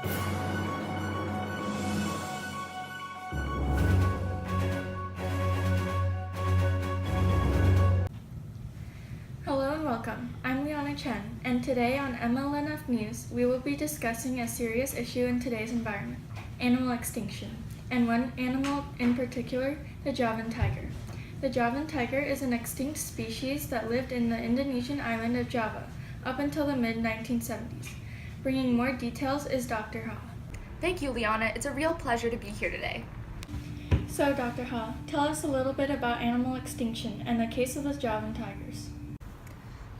Hello and welcome. I'm Liana Chen, and today on MLNF News, we will be discussing a serious issue in today's environment, animal extinction, and one animal in particular, the Javan tiger. The Javan tiger is an extinct species that lived in the Indonesian island of Java up until the mid-1970s. Bringing more details is Dr. Ha. Thank you, Liana. It's a real pleasure to be here today. So, Dr. Ha, tell us a little bit about animal extinction and the case of the Javan tigers.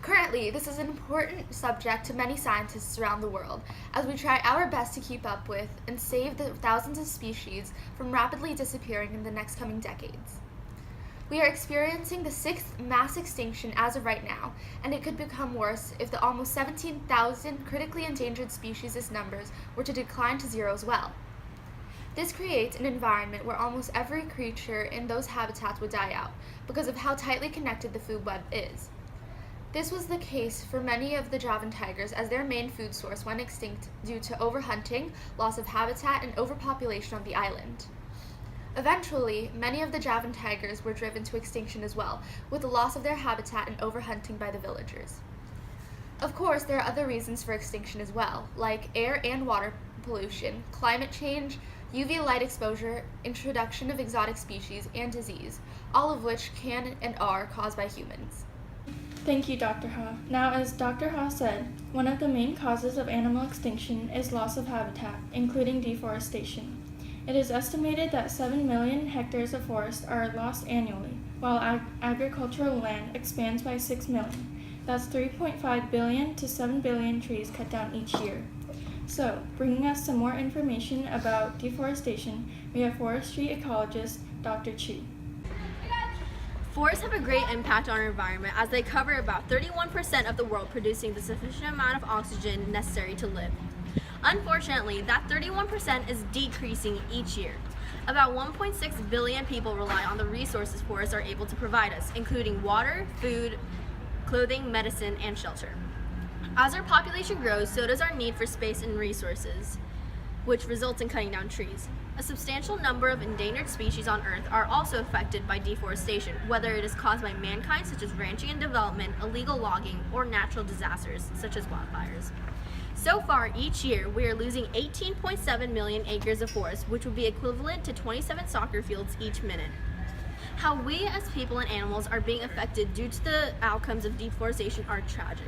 Currently, this is an important subject to many scientists around the world, as we try our best to keep up with and save the thousands of species from rapidly disappearing in the next coming decades. We are experiencing the 6th mass extinction as of right now, and it could become worse if the almost 17,000 critically endangered species' numbers were to decline to zero as well. This creates an environment where almost every creature in those habitats would die out because of how tightly connected the food web is. This was the case for many of the Javan tigers, as their main food source went extinct due to overhunting, loss of habitat, and overpopulation on the island. Eventually, many of the Javan tigers were driven to extinction as well, with the loss of their habitat and overhunting by the villagers. Of course, there are other reasons for extinction as well, like air and water pollution, climate change, UV light exposure, introduction of exotic species, and disease, all of which can and are caused by humans. Thank you, Dr. Ha. Now, as Dr. Ha said, one of the main causes of animal extinction is loss of habitat, including deforestation. It is estimated that 7 million hectares of forest are lost annually, while agricultural land expands by 6 million. That's 3.5 billion to 7 billion trees cut down each year. So, bringing us some more information about deforestation, we have forestry ecologist Dr. Chu. Forests have a great impact on our environment as they cover about 31% of the world, producing the sufficient amount of oxygen necessary to live. Unfortunately, that 31% is decreasing each year. About 1.6 billion people rely on the resources forests are able to provide us, including water, food, clothing, medicine, and shelter. As our population grows, so does our need for space and resources, which results in cutting down trees. A substantial number of endangered species on Earth are also affected by deforestation, whether it is caused by mankind, such as ranching and development, illegal logging, or natural disasters, such as wildfires. So far, each year, we are losing 18.7 million acres of forest, which would be equivalent to 27 soccer fields each minute. How we as people and animals are being affected due to the outcomes of deforestation are tragic.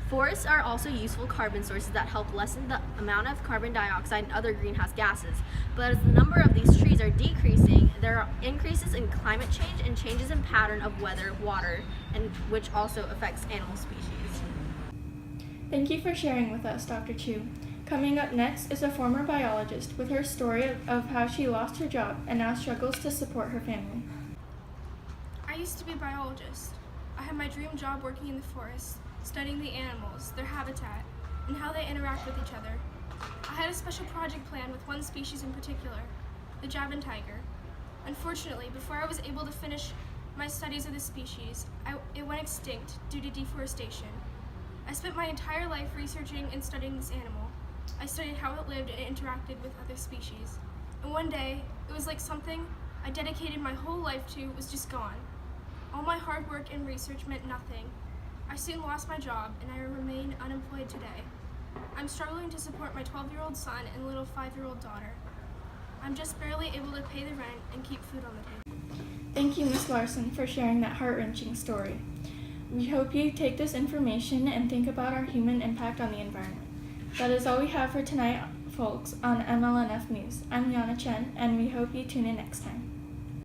Forests are also useful carbon sources that help lessen the amount of carbon dioxide and other greenhouse gases. But as the number of these trees are decreasing, there are increases in climate change and changes in pattern of weather, water, and which also affects animal species. Thank you for sharing with us, Dr. Chu. Coming up next is a former biologist with her story of how she lost her job and now struggles to support her family. I used to be a biologist. I had my dream job working in the forest, studying the animals, their habitat, and how they interact with each other. I had a special project plan with one species in particular, the Javan tiger. Unfortunately, before I was able to finish my studies of this species, it went extinct due to deforestation. I spent my entire life researching and studying this animal. I studied how it lived and interacted with other species. And one day, it was like something I dedicated my whole life to was just gone. All my hard work and research meant nothing. I soon lost my job, and I remain unemployed today. I'm struggling to support my 12-year-old son and little 5-year-old daughter. I'm just barely able to pay the rent and keep food on the table. Thank you, Ms. Larson, for sharing that heart-wrenching story. We hope you take this information and think about our human impact on the environment. That is all we have for tonight, folks, on MLNF News. I'm Liana Chen, and we hope you tune in next time.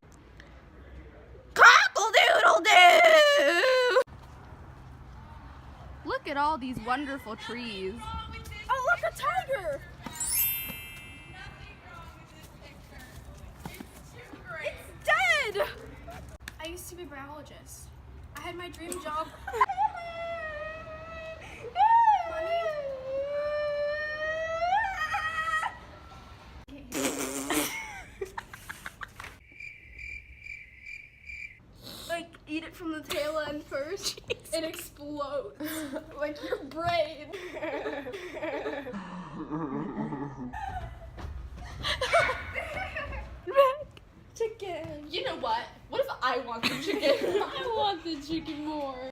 Cockadoodle Doo! Look at all these wonderful trees. Oh, look, a tiger! It's dead! I used to be a biologist. I had my dream job. Like, eat it from the tail end first. It explodes. Like your brain. know what? What if I want the chicken? I want the chicken more.